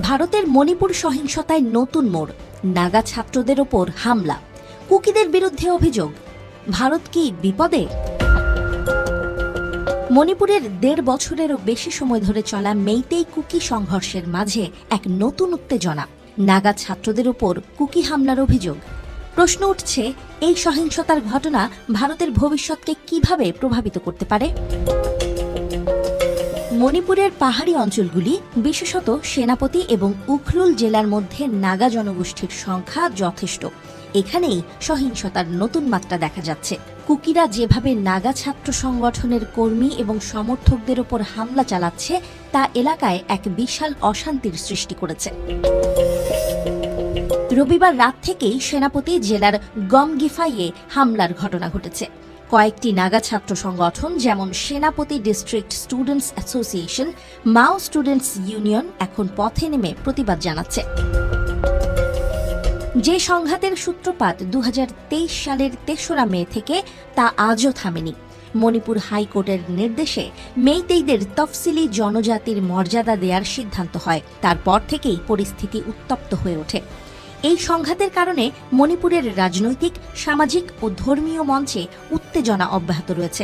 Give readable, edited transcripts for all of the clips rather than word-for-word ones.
ভারতের মণিপুর সহিংসতায় নতুন মোড়, নাগা ছাত্রদের ওপর হামলা, কুকিদের বিরুদ্ধে অভিযোগ। ভারত কি বিপদে? মণিপুরের ১.৫ বছরেরও বেশি সময় ধরে চলা মেইতেই কুকি সংঘর্ষের মাঝে এক নতুন উত্তেজনা। নাগা ছাত্রদের ওপর কুকি হামলার অভিযোগ। প্রশ্ন উঠছে, এই সহিংসতার ঘটনা ভারতের ভবিষ্যৎকে কিভাবে প্রভাবিত করতে পারে? মণিপুরের পাহাড়ি অঞ্চলগুলি, বিশেষত সেনাপতি এবং উখরুল জেলার মধ্যে নাগা জনগোষ্ঠীর সংখ্যা যথেষ্ট। এখানেই সহিংসতার নতুন মাত্রা দেখা যাচ্ছে। কুকিরা যেভাবে নাগা ছাত্র সংগঠনের কর্মী এবং সমর্থকদের ওপর হামলা চালাচ্ছে, তা এলাকায় এক বিশাল অশান্তির সৃষ্টি করেছে। রবিবার রাত থেকেই সেনাপতি জেলার গমগিফাইয়ে হামলার ঘটনা ঘটেছে। কয়েকটি নাগা ছাত্র সংগঠন যেমন সেনাপতি ডিস্ট্রিক্ট স্টুডেন্টস অ্যাসোসিয়েশন, মাও স্টুডেন্টস ইউনিয়ন এখন পথে নেমে প্রতিবাদ জানাচ্ছে। যে সংঘাতের সূত্রপাত ২০২৩ সালের ৩রা মে থেকে, তা আজও থামেনি। মণিপুর হাইকোর্টের নির্দেশে মেইতেইদের তফসিলি জনজাতির মর্যাদা দেওয়ার সিদ্ধান্ত হয়। তারপর থেকেই পরিস্থিতি উত্তপ্ত হয়ে ওঠে। এই সংঘাতের কারণে মণিপুরের রাজনৈতিক, সামাজিক ও ধর্মীয় মঞ্চে উত্তেজনা অব্যাহত রয়েছে।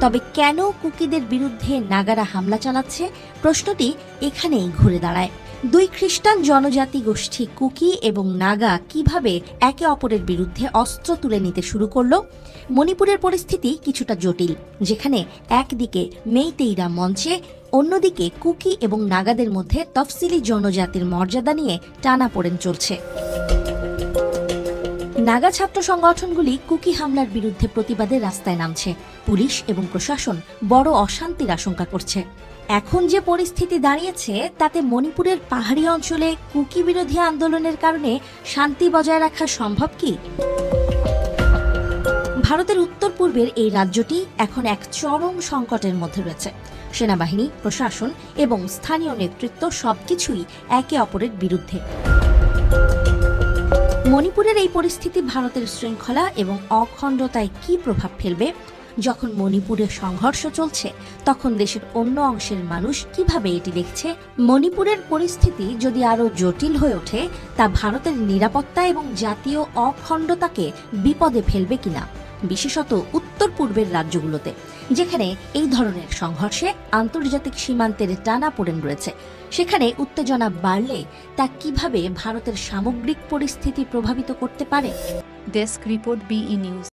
তবে কেন কুকিদের বিরুদ্ধে নাগারা হামলা চালাচ্ছে, প্রশ্নটি এখানেই ঘুরে দাঁড়ায়। দুই খ্রিস্টান জনজাতি গোষ্ঠী কুকি এবং নাগা কিভাবে একে অপরের বিরুদ্ধে অস্ত্র তুলে নিতে শুরু করলো? মণিপুরের পরিস্থিতি কিছুটা জটিল, যেখানে একদিকে মেইতেইরা মঞ্চে, অন্যদিকে কুকি এবং নাগাদের মধ্যে তফসিলি জনজাতির মর্যাদা নিয়ে টানাপোড়েন চলছে। নাগা ছাত্র সংগঠনগুলি কুকি হামলার বিরুদ্ধে প্রতিবাদে রাস্তায় নামছে। পুলিশ এবং প্রশাসন বড় অশান্তির আশঙ্কা করছে। এখন যে পরিস্থিতি দাঁড়িয়েছে, তাতে মণিপুরের পাহাড়ি অঞ্চলে কুকি বিরোধী আন্দোলনের কারণে শান্তি বজায় রাখা সম্ভব কি? ভারতের উত্তর পূর্বের এই রাজ্যটি এখন এক চরম সংকটের মধ্যে রয়েছে। সেনাবাহিনী, প্রশাসন এবং স্থানীয় নেতৃত্ব সবকিছুই একে অপরের বিরুদ্ধে। মণিপুরের এই পরিস্থিতি ভারতের শৃঙ্খলা এবং অখণ্ডতায় কি প্রভাব ফেলবে? যখন মণিপুরে সংঘর্ষ চলছে, তখন দেশের অন্য অংশের মানুষ কিভাবে এটি দেখছে? মণিপুরের পরিস্থিতি যদি আরও জটিল হয়ে ওঠে, তা ভারতের নিরাপত্তা এবং জাতীয় অখণ্ডতাকে বিপদে ফেলবে কিনা, বিশেষত উত্তর পূর্বের রাজ্যগুলোতে, যেখানে এই ধরনের সংঘর্ষে আন্তর্জাতিক সীমান্তের টানাপোড়েন রয়েছে। সেখানে উত্তেজনা বাড়লে তা কিভাবে ভারতের সামগ্রিক পরিস্থিতি প্রভাবিত করতে পারে? Desk report, BE news.